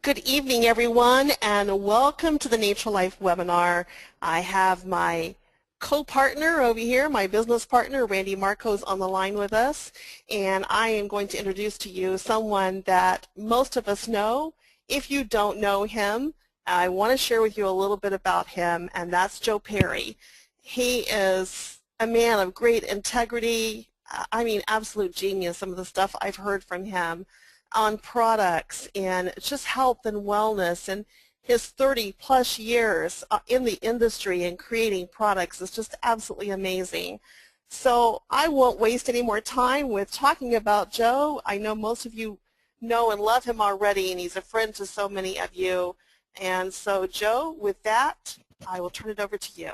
Good evening, everyone, and welcome to the NatraLife webinar. I have my co-partner over here, my business partner, Randy Marcos, on the line with us, and I am going to introduce to you someone that most of us know. If you don't know him, I want to share with you a little bit about him, and that's Joe Perry. He is a man of great integrity, I mean absolute genius, some of the stuff I've heard from him on products and just health and wellness, and his 30-plus years in the industry and creating products is just absolutely amazing. So I won't waste any more time with talking about Joe. I know most of you know and love him already, and he's a friend to so many of you. And so, Joe, with that, I will turn it over to you.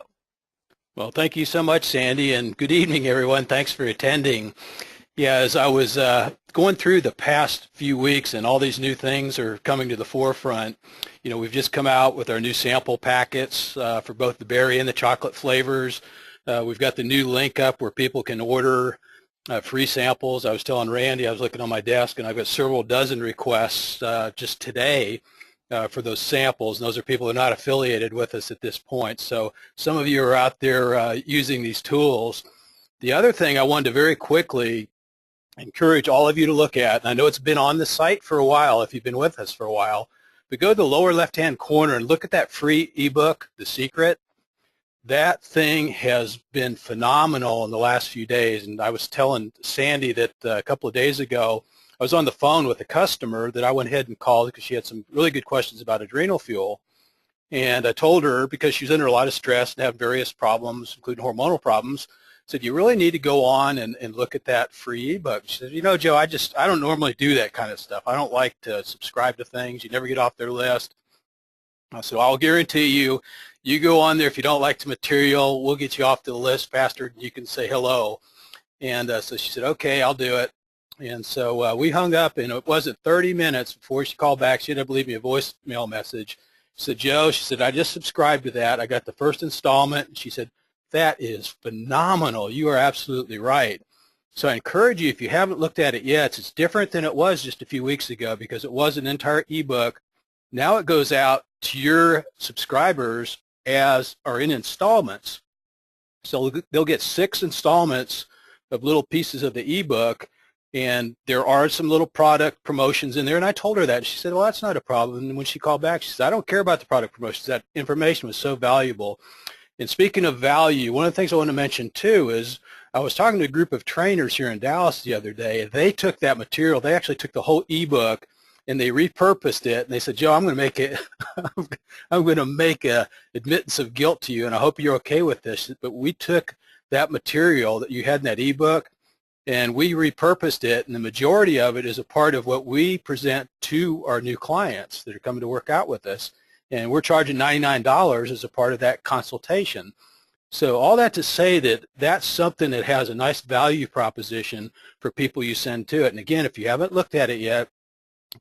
Well, thank you so much, Sandy, and good evening, everyone. Thanks for attending. Yeah, as I was going through the past few weeks and all these new things are coming to the forefront, you know, we've just come out with our new sample packets for both the berry and the chocolate flavors. We've got the new link up where people can order free samples. I was telling Randy, I was looking on my desk, and I've got several dozen requests just today for those samples, and those are people who are not affiliated with us at this point. So some of you are out there using these tools. The other thing I wanted to very quickly encourage all of you to look at, and I know it's been on the site for a while if you've been with us for a while, but go to the lower left-hand corner and look at that free ebook, The Secret. That thing has been phenomenal in the last few days, and I was telling Sandy that a couple of days ago I was on the phone with a customer that I went ahead and called because she had some really good questions about adrenal fuel, and I told her, because she's under a lot of stress and having various problems, including hormonal problems, said, you really need to go on and look at that free ebook. She said, you know, Joe, I don't normally do that kind of stuff. I don't like to subscribe to things. You never get off their list. So I'll guarantee you, you go on there. If you don't like the material, we'll get you off the list faster than you can say hello. And so she said, okay, I'll do it. And so we hung up, and it wasn't 30 minutes before she called back. She ended up leaving me a voicemail message. She said, Joe, she said, I just subscribed to that. I got the first installment. And she said, that is phenomenal. You are absolutely right. So I encourage you, if you haven't looked at it yet, it's different than it was just a few weeks ago because it was an entire ebook. Now it goes out to your subscribers as are in installments. So they'll get 6 installments of little pieces of the ebook, and there are some little product promotions in there. And I told her that. She said, well, that's not a problem. And when she called back, she said, I don't care about the product promotions. That information was so valuable. And speaking of value, one of the things I want to mention too is I was talking to a group of trainers here in Dallas the other day, and they took that material, they actually took the whole ebook and they repurposed it, and they said, Joe, I'm going to make it, I'm going to make a admittance of guilt to you, and I hope you're okay with this, but we took that material that you had in that ebook and we repurposed it, and the majority of it is a part of what we present to our new clients that are coming to work out with us. And we're charging $99 as a part of that consultation. So all that to say that that's something that has a nice value proposition for people you send to it. And again, if you haven't looked at it yet,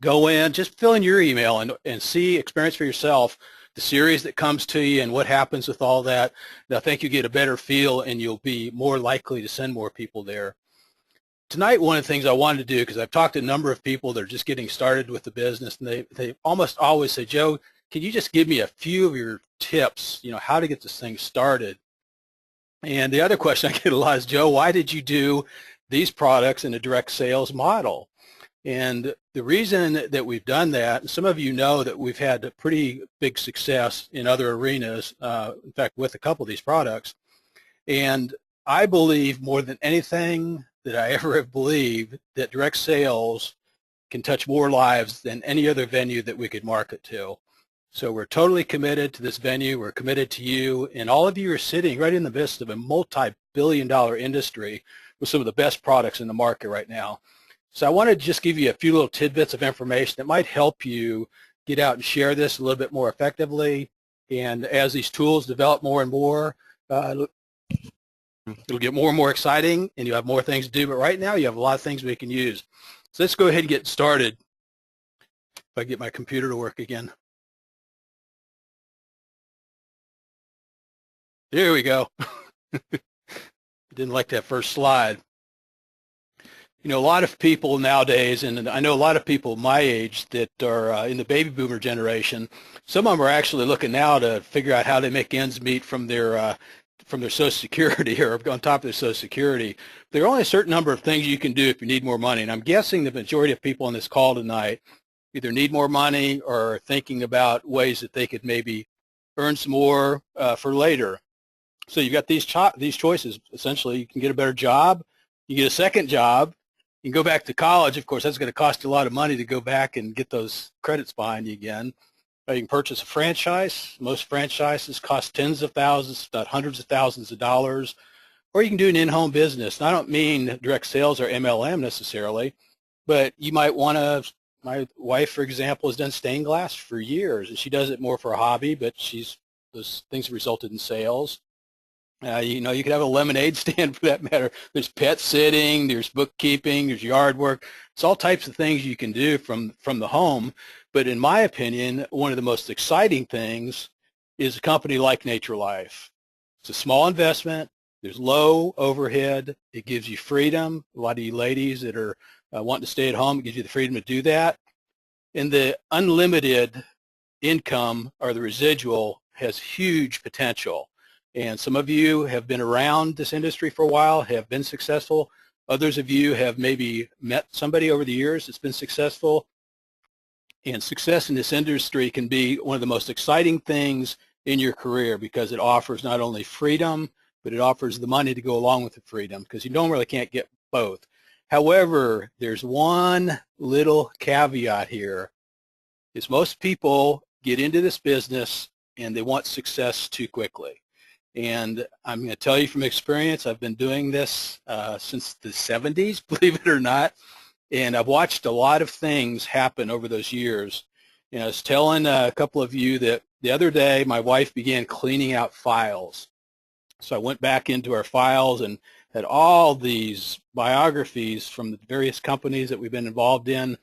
go in, just fill in your email and see, experience for yourself the series that comes to you and what happens with all that. And I think you get a better feel and you'll be more likely to send more people there. Tonight, one of the things I wanted to do, because I've talked to a number of people that are just getting started with the business, and they almost always say, Joe, can you just give me a few of your tips, you know, how to get this thing started? And the other question I get a lot is, Joe, why did you do these products in a direct sales model? And the reason that we've done that, and some of you know that we've had a pretty big success in other arenas, in fact, with a couple of these products. And I believe more than anything that I ever have believed that direct sales can touch more lives than any other venue that we could market to. So we're totally committed to this venue. We're committed to you, and all of you are sitting right in the midst of a multi-billion-dollar industry with some of the best products in the market right now. So I wanted to just give you a few little tidbits of information that might help you get out and share this a little bit more effectively. And as these tools develop more and more, it'll get more and more exciting, and you have more things to do. But right now, you have a lot of things we can use. So let's go ahead and get started. If I get my computer to work again. There we go. Didn't like that first slide. You know, a lot of people nowadays, and I know a lot of people my age that are in the baby boomer generation, some of them are actually looking now to figure out how they make ends meet from their Social Security or on top of their Social Security. There are only a certain number of things you can do if you need more money. And I'm guessing the majority of people on this call tonight either need more money or are thinking about ways that they could maybe earn some more for later. So you've got these choices. Essentially, you can get a better job, you get a second job, you can go back to college. Of course, that's going to cost you a lot of money to go back and get those credits behind you again. You can purchase a franchise. Most franchises cost tens of thousands, not hundreds of thousands of dollars. Or you can do an in-home business. And I don't mean direct sales or MLM necessarily, but you might want to, my wife, for example, has done stained glass for years, and she does it more for a hobby, but those things have resulted in sales. You know, you could have a lemonade stand for that matter. There's pet sitting, there's bookkeeping, there's yard work. It's all types of things you can do from the home. But in my opinion, one of the most exciting things is a company like NatraLife. It's a small investment. There's low overhead. It gives you freedom. A lot of you ladies that are wanting to stay at home, it gives you the freedom to do that. And the unlimited income or the residual has huge potential. And some of you have been around this industry for a while, have been successful. Others of you have maybe met somebody over the years that's been successful. And success in this industry can be one of the most exciting things in your career because it offers not only freedom, but it offers the money to go along with the freedom because you normally can't get both. However, there's one little caveat here, is most people get into this business and they want success too quickly. And I'm going to tell you from experience, I've been doing this since the 70s, believe it or not, and I've watched a lot of things happen over those years. You know, I was telling a couple of you that the other day my wife began cleaning out files. So I went back into our files and had all these biographies from the various companies that we've been involved in.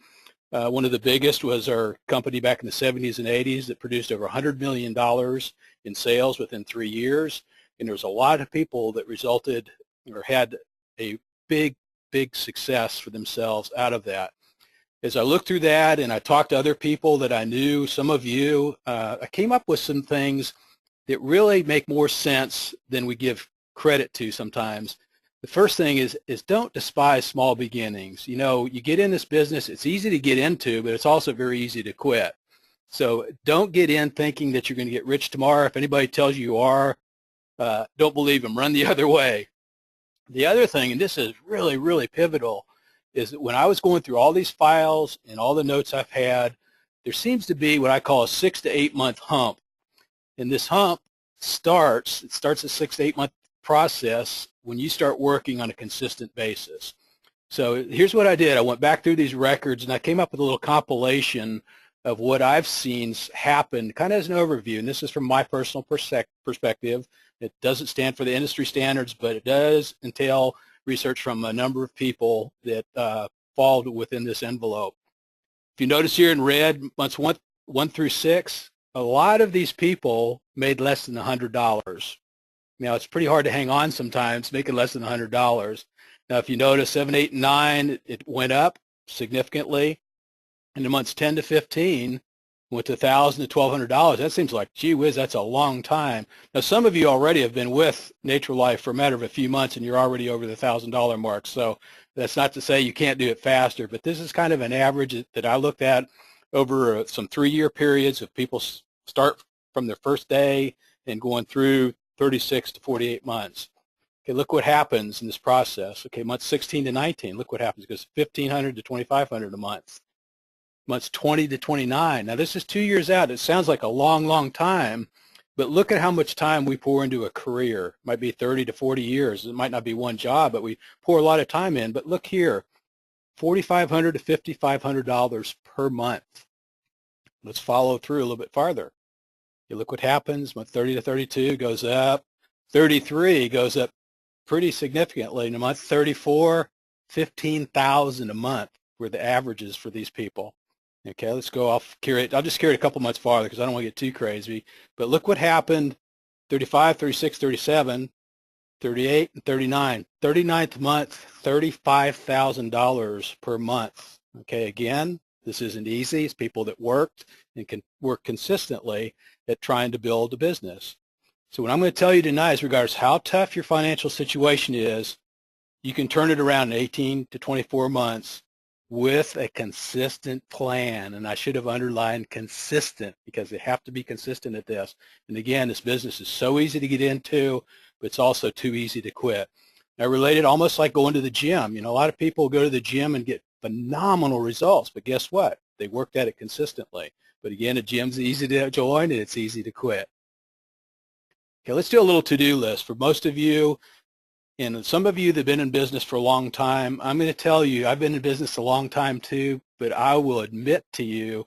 One of the biggest was our company back in the 70s and 80s that produced over $100 million in sales within 3 years. And there was a lot of people that resulted or had a big success for themselves out of that. As I looked through that and I talked to other people that I knew, some of you, I came up with some things that really make more sense than we give credit to sometimes. The first thing is don't despise small beginnings. You know, you get in this business, it's easy to get into, but it's also very easy to quit. So don't get in thinking that you're going to get rich tomorrow. If anybody tells you are, don't believe them. Run the other way. The other thing, and this is really pivotal, is that when I was going through all these files and all the notes I've had, there seems to be what I call a 6 to 8 month hump. And this hump starts a 6 to 8 month process when you start working on a consistent basis. So here's what I did. I went back through these records and I came up with a little compilation of what I've seen happen kind of as an overview. And this is from my personal perspective. It doesn't stand for the industry standards, but it does entail research from a number of people that fall within this envelope. If you notice here in red, months one through 6, a lot of these people made less than $100. Now, it's pretty hard to hang on sometimes, making less than $100. Now, if you notice 7, 8, and 9, it went up significantly. In the months 10 to 15, went to $1,000 to $1,200. That seems like, gee whiz, that's a long time. Now, some of you already have been with NatraLife for a matter of a few months, and you're already over the $1,000 mark. So that's not to say you can't do it faster, but this is kind of an average that I looked at over some 3-year periods of people start from their first day and going through 36 to 48 months. Okay, look what happens in this process. Okay, months 16 to 19, look what happens. It goes $1,500 to $2,500 a month. Months 20 to 29. Now, this is 2 years out. It sounds like a long time, but look at how much time we pour into a career. It might be 30 to 40 years. It might not be one job, but we pour a lot of time in. But look here, $4,500 to $5,500 per month. Let's follow through a little bit farther. You look what happens. Month 30 to 32 goes up. 33 goes up pretty significantly. In month 34, $15,000 a month were the averages for these people. Okay, let's go off. I'll just carry it a couple months farther because I don't want to get too crazy. But look what happened, 35, 36, 37. 38 and 39. 39th month, $35,000 per month. Okay, again, this isn't easy. It's people that worked and can work consistently at trying to build a business. So what I'm going to tell you tonight is regardless how tough your financial situation is, you can turn it around in 18 to 24 months with a consistent plan. And I should have underlined consistent because they have to be consistent at this. And again, this business is so easy to get into, but it's also too easy to quit. Now, related almost like going to the gym. You know, a lot of people go to the gym and get phenomenal results, but guess what? They worked at it consistently. But again, a gym's easy to join and it's easy to quit. Okay, let's do a little to-do list. For most of you, and some of you that have been in business for a long time, I'm going to tell you, I've been in business a long time too, but I will admit to you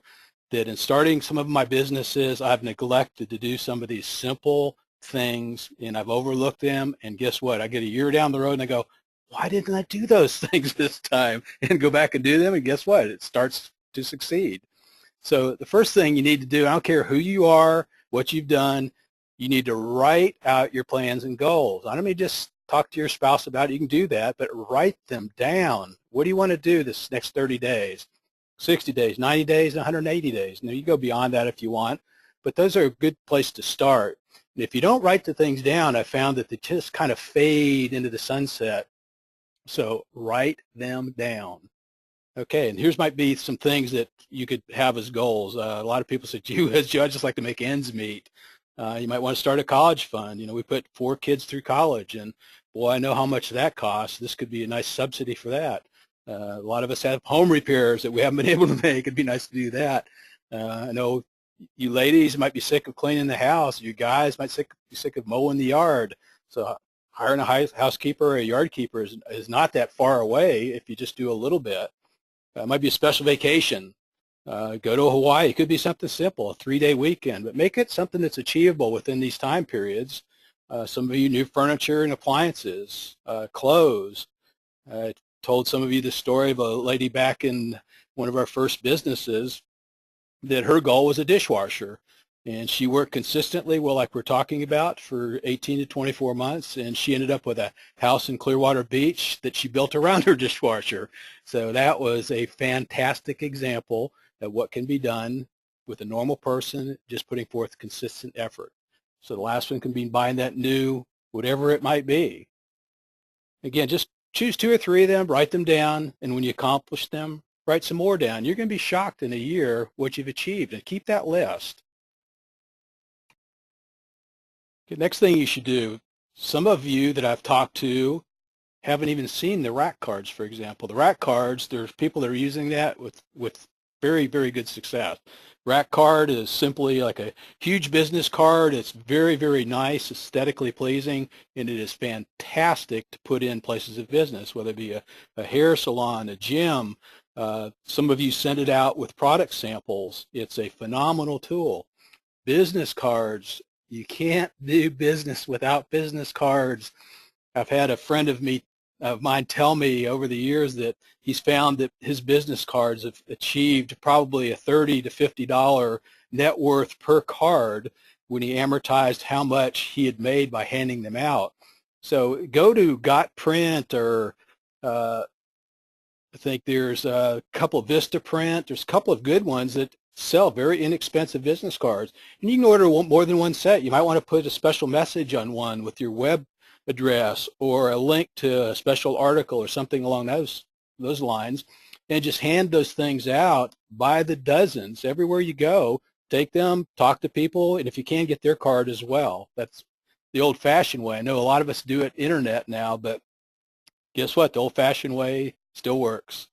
that in starting some of my businesses, I've neglected to do some of these simple things, and I've overlooked them, and guess what? I get a year down the road, and I go, why didn't I do those things this time? And go back and do them, and guess what? It starts to succeed. So the first thing you need to do, I don't care who you are, what you've done, you need to write out your plans and goals. I don't mean just talk to your spouse about it. You can do that, but write them down. What do you want to do this next 30 days, 60 days, 90 days, 180 days? Now, you go beyond that if you want, but those are a good place to start. And if you don't write the things down, I found that they just kind of fade into the sunset. So write them down. Okay, and here's might be some things that you could have as goals. A lot of people say, "Gee, I just like to make ends meet." You might want to start a college fund. You know, we put 4 kids through college, and boy, I know how much that costs. This could be a nice subsidy for that. A lot of us have home repairs that we haven't been able to make. It'd be nice to do that. I know you ladies might be sick of cleaning the house. You guys might be sick of mowing the yard. So hiring a housekeeper or a yard keeper is not that far away if you just do a little bit. It might be a special vacation. Go to Hawaii. It could be something simple, a 3-day weekend, but make it something that's achievable within these time periods. Some of you, new furniture and appliances, clothes. I told some of you the story of a lady back in one of our first businesses that her goal was a dishwasher. And she worked consistently, well, like we're talking about, for 18 to 24 months, and she ended up with a house in Clearwater Beach that she built around her dishwasher. So that was a fantastic example of what can be done with a normal person, just putting forth consistent effort. So the last one can be buying that new, whatever it might be. Again, just choose 2 or 3 of them, write them down, and when you accomplish them, write some more down. You're going to be shocked in a year what you've achieved, and keep that list. Okay, next thing you should do, some of you that I've talked to haven't even seen the rack cards, for example. The rack cards, there's people that are using that with very, very good success. Rack card is simply like a huge business card. It's very, very nice, aesthetically pleasing, and it is fantastic to put in places of business, whether it be a hair salon, a gym. Some of you send it out with product samples. It's a phenomenal tool. Business cards, you can't do business without business cards. I've had a friend of mine tell me over the years that he's found that his business cards have achieved probably a $30 to $50 net worth per card when he amortized how much he had made by handing them out. So go to Got Print, or I think there's a couple of Vista Print. There's a couple of good ones that sell very inexpensive business cards. And you can order more than one set. You might want to put a special message on one with your web address or a link to a special article or something along those lines, and just hand those things out by the dozens everywhere you go. Take them, talk to people, and if you can, get their card as well. That's the old-fashioned way. I know a lot of us do it internet now, but guess what? The old-fashioned way still works.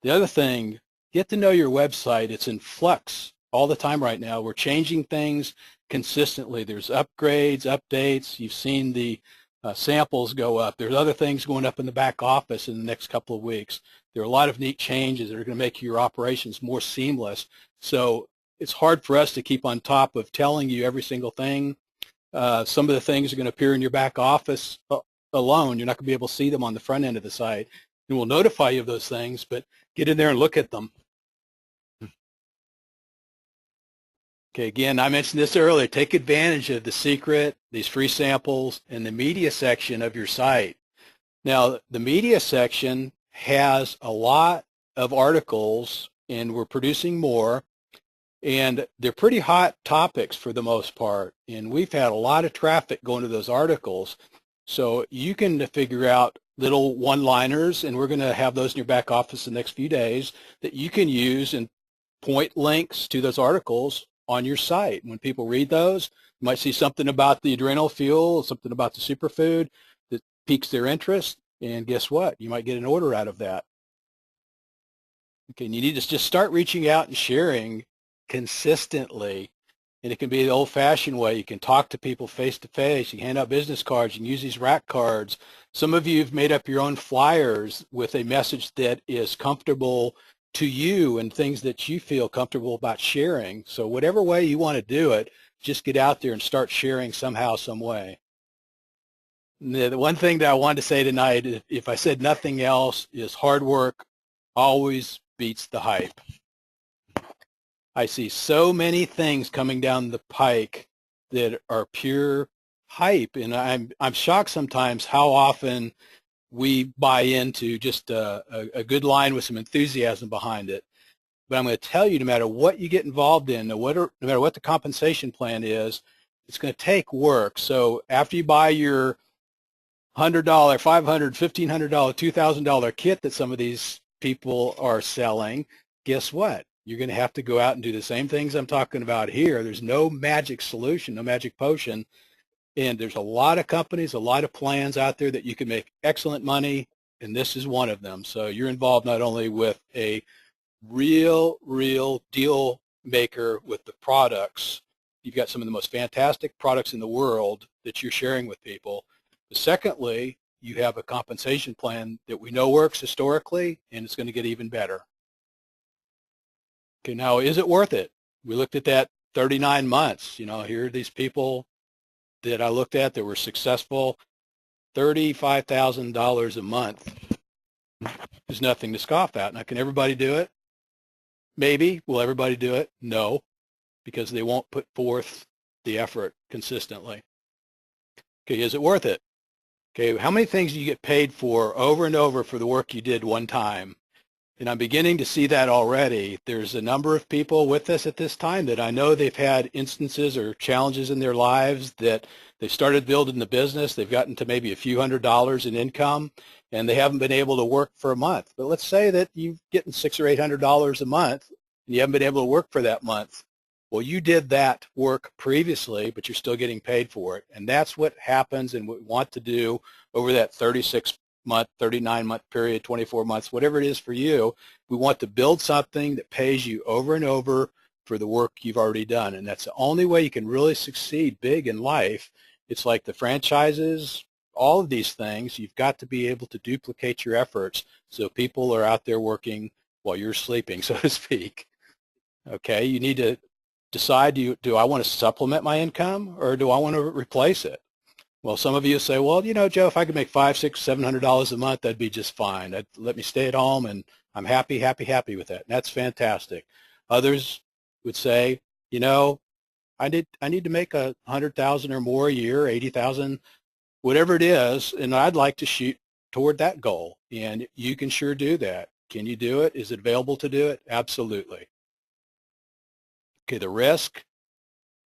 The other thing, get to know your website. It's in flux all the time right now. We're changing things consistently. There's upgrades, updates. You've seen the samples go up. There's other things going up in the back office in the next couple of weeks. There are a lot of neat changes that are going to make your operations more seamless. So it's hard for us to keep on top of telling you every single thing. Some of the things are going to appear in your back office alone. You're not going to be able to see them on the front end of the site. And we'll notify you of those things, but get in there and look at them. Okay, again, I mentioned this earlier. Take advantage of the secret, these free samples, and the media section of your site. Now, the media section has a lot of articles, and we're producing more, and they're pretty hot topics for the most part, and we've had a lot of traffic going to those articles. So you can figure out little one-liners, and we're going to have those in your back office the next few days that you can use and point links to those articles on your site. When people read those, you might see something about the adrenal fuel, something about the superfood that piques their interest, and guess what? You might get an order out of that. Okay, and you need to just start reaching out and sharing consistently. And it can be the old-fashioned way. You can talk to people face-to-face. You can hand out business cards. You can use these rack cards. Some of you have made up your own flyers with a message that is comfortable to you and things that you feel comfortable about sharing. So whatever way you want to do it, just get out there and start sharing somehow, some way. The one thing that I wanted to say tonight, if I said nothing else, is hard work always beats the hype. I see so many things coming down the pike that are pure hype, and I'm shocked sometimes how often we buy into just a good line with some enthusiasm behind it. But I'm going to tell you, no matter what you get involved in, no matter what the compensation plan is, it's going to take work. So after you buy your $100, $500, $1,500, $2,000 kit that some of these people are selling, guess what? You're going to have to go out and do the same things I'm talking about here. There's no magic solution, no magic potion. And there's a lot of companies, a lot of plans out there that you can make excellent money, and this is one of them. So you're involved not only with a real deal maker with the products. You've got some of the most fantastic products in the world that you're sharing with people. But secondly, you have a compensation plan that we know works historically, and it's going to get even better. Okay, now is it worth it? We looked at that 39 months. You know, here are these people that I looked at that were successful. $35,000 a month is nothing to scoff at. Now, can everybody do it? Maybe. Will everybody do it? No, because they won't put forth the effort consistently. Okay, is it worth it? Okay, how many things do you get paid for over and over for the work you did one time? And I'm beginning to see that already. There's a number of people with us at this time that I know they've had instances or challenges in their lives that they started building the business. They've gotten to maybe a few $100s in income, and they haven't been able to work for a month. But let's say that you're getting $600 or $800 a month, and you haven't been able to work for that month. Well, you did that work previously, but you're still getting paid for it. And that's what happens and what we want to do over that 36-month, 39-month period, 24 months, whatever it is for you. We want to build something that pays you over and over for the work you've already done. And that's the only way you can really succeed big in life. It's like the franchises, all of these things, you've got to be able to duplicate your efforts so people are out there working while you're sleeping, so to speak. Okay, you need to decide, do I want to supplement my income or do I want to replace it? Well, some of you say, well, you know, Joe, if I could make $500, $600, $700 a month, that'd be just fine. That'd let me stay at home, and I'm happy with that. And that's fantastic. Others would say, you know, I need to make 100,000 or more a year, 80,000, whatever it is, and I'd like to shoot toward that goal. And you can sure do that. Can you do it? Is it available to do it? Absolutely. Okay, the risk,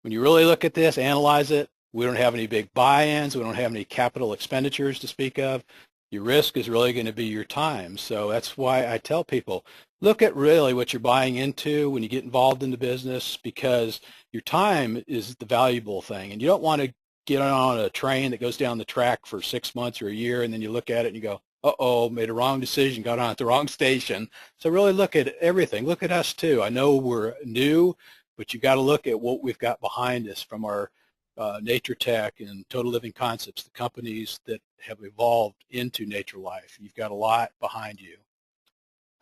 when you really look at this, analyze it, we don't have any big buy-ins, we don't have any capital expenditures to speak of. Your risk is really going to be your time. So that's why I tell people, look at really what you're buying into when you get involved in the business, because your time is the valuable thing. And you don't want to get on a train that goes down the track for 6 months or a year, and then you look at it and you go, uh-oh, made a wrong decision, got on at the wrong station. So really look at everything. Look at us too. I know we're new, but you got to look at what we've got behind us from our NatraTech and Total Living Concepts, the companies that have evolved into NatraLife. You've got a lot behind you.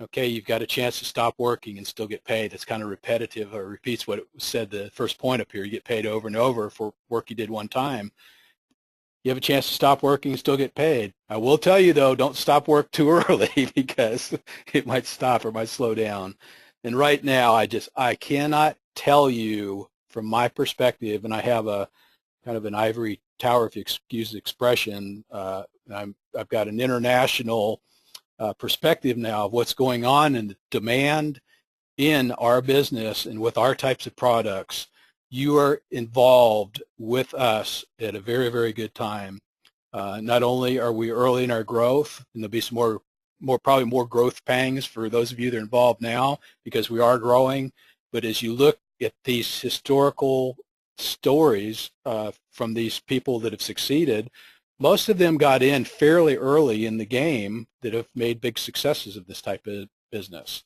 Okay, you've got a chance to stop working and still get paid. That's kind of repetitive, or repeats what it said the first point up here. You get paid over and over for work you did one time. You have a chance to stop working and still get paid. I will tell you, though, don't stop work too early because it might stop or might slow down. And right now, I cannot tell you from my perspective, and I have a kind of an ivory tower, if you excuse the expression, I've got an international perspective now of what's going on in the demand in our business and with our types of products. You are involved with us at a very, very good time. Not only are we early in our growth, and there'll be some probably more growth pangs for those of you that are involved now because we are growing, but as you look at these historical stories from these people that have succeeded, most of them got in fairly early in the game that have made big successes of this type of business.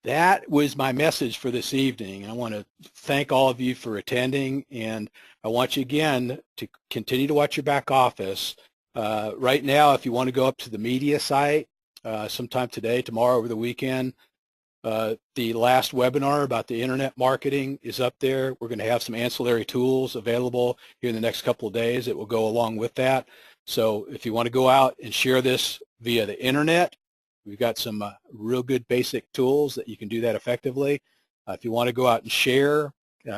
That was my message for this evening. I want to thank all of you for attending, and I want you again to continue to watch your back office. Right now, if you want to go up to the media site sometime today, tomorrow, over the weekend, the last webinar about the internet marketing is up there. We're going to have some ancillary tools available here in the next couple of days that will go along with that. So if you want to go out and share this via the internet, we've got some real good basic tools that you can do that effectively. If you want to go out and share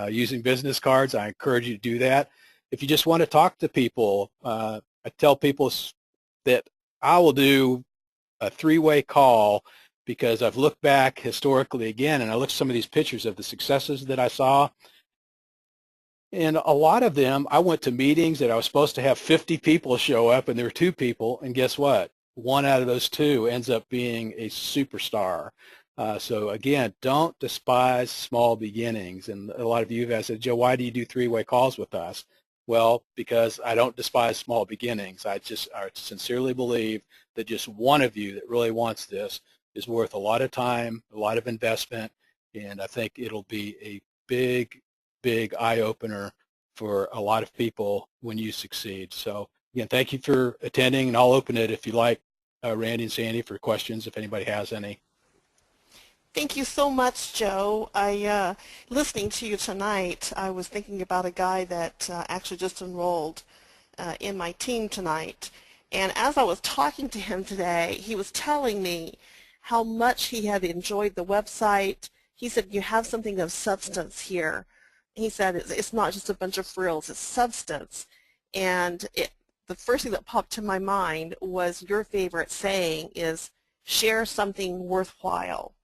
using business cards, I encourage you to do that. If you just want to talk to people, I tell people that I will do a three-way call because I've looked back historically again, and I looked at some of these pictures of the successes that I saw. And a lot of them, I went to meetings that I was supposed to have 50 people show up, and there were 2 people, and guess what? One out of those 2 ends up being a superstar. So again, don't despise small beginnings. And a lot of you have said, Joe, why do you do three-way calls with us? Well, because I don't despise small beginnings. I sincerely believe that just one of you that really wants this is worth a lot of time, a lot of investment, and I think it'll be a big, big eye-opener for a lot of people when you succeed. So again, thank you for attending, and I'll open it if you like, Randy and Sandy, for questions if anybody has any. Thank you so much, Joe. Listening to you tonight, I was thinking about a guy that actually just enrolled in my team tonight. And as I was talking to him today, he was telling me how much he had enjoyed the website. He said, you have something of substance here. He said, it's not just a bunch of frills, it's substance. And the first thing that popped to my mind was your favorite saying is, share something worthwhile.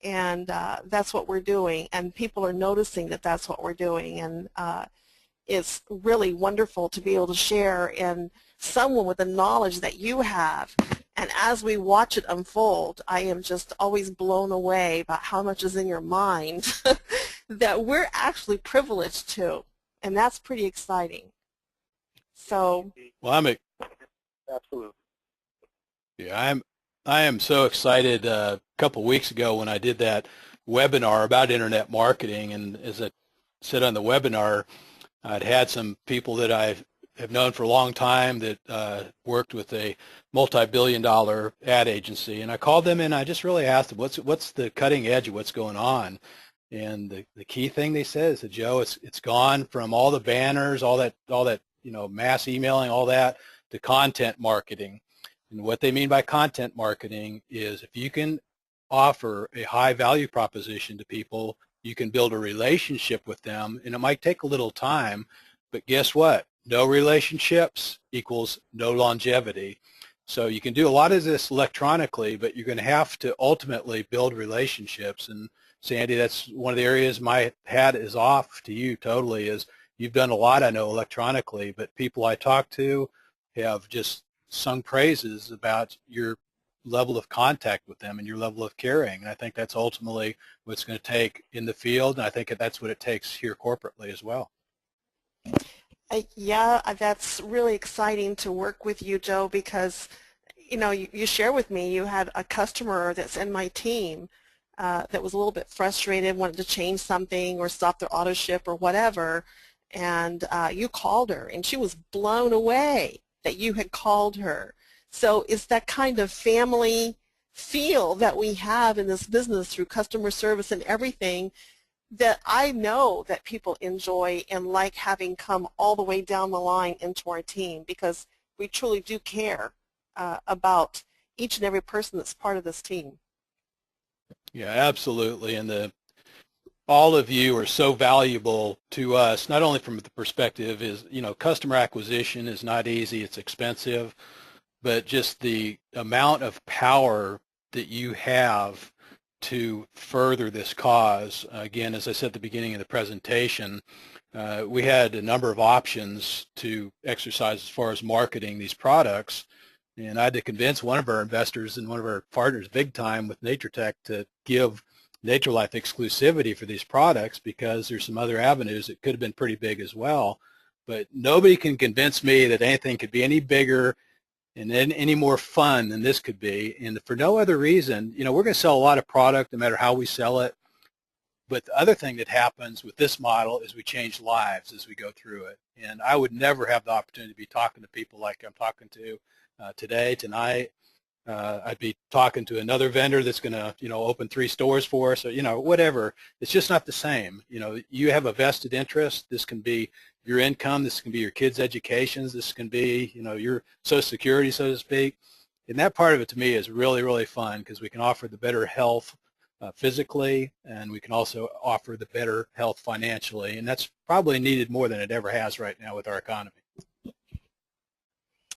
And that's what we're doing, and people are noticing that that's what we're doing, and it's really wonderful to be able to share in someone with the knowledge that you have. And as we watch it unfold, I am just always blown away about how much is in your mind that we're actually privileged to, and that's pretty exciting. So, well, absolutely. Yeah, I am so excited. A couple weeks ago when I did that webinar about internet marketing, and as I said on the webinar, I'd had some people that I have known for a long time that worked with a multi-billion-dollar ad agency, and I called them and I just really asked them, what's the cutting edge of what's going on? And the key thing they said is that, Joe, it's gone from all the banners, all that mass emailing, all that, to content marketing. And what they mean by content marketing is if you can offer a high value proposition to people, you can build a relationship with them, and it might take a little time, but guess what? No relationships equals no longevity. So you can do a lot of this electronically, but you're going to have to ultimately build relationships. And Sandy, that's one of the areas my hat is off to you totally, is you've done a lot, I know, electronically, but people I talk to have just sung praises about your level of contact with them and your level of caring. And I think that's ultimately what it's going to take in the field, and I think that's what it takes here corporately as well. Yeah, that's really exciting to work with you, Joe, because you share with me you had a customer that's in my team that was a little bit frustrated, wanted to change something or stop their auto ship or whatever, and you called her, and she was blown away that you had called her. So it's that kind of family feel that we have in this business through customer service and everything that I know that people enjoy and like having come all the way down the line into our team, because we truly do care about each and every person that's part of this team. Yeah, absolutely. And all of you are so valuable to us, not only from the perspective is, customer acquisition is not easy, it's expensive, but just the amount of power that you have to further this cause. Again, as I said at the beginning of the presentation, we had a number of options to exercise as far as marketing these products, and I had to convince one of our investors and one of our partners big time with NatraTech to give NatraLife exclusivity for these products, because there's some other avenues that could have been pretty big as well. But nobody can convince me that anything could be any bigger and any more fun than this could be. And for no other reason, we're going to sell a lot of product no matter how we sell it. But the other thing that happens with this model is we change lives as we go through it. And I would never have the opportunity to be talking to people like I'm talking to today, tonight. I'd be talking to another vendor that's going to, open 3 stores for us, or, whatever. It's just not the same. You have a vested interest. This can be your income. This can be your kids' educations. This can be, your Social Security, so to speak. And that part of it to me is really, really fun, because we can offer the better health physically, and we can also offer the better health financially. And that's probably needed more than it ever has right now with our economy.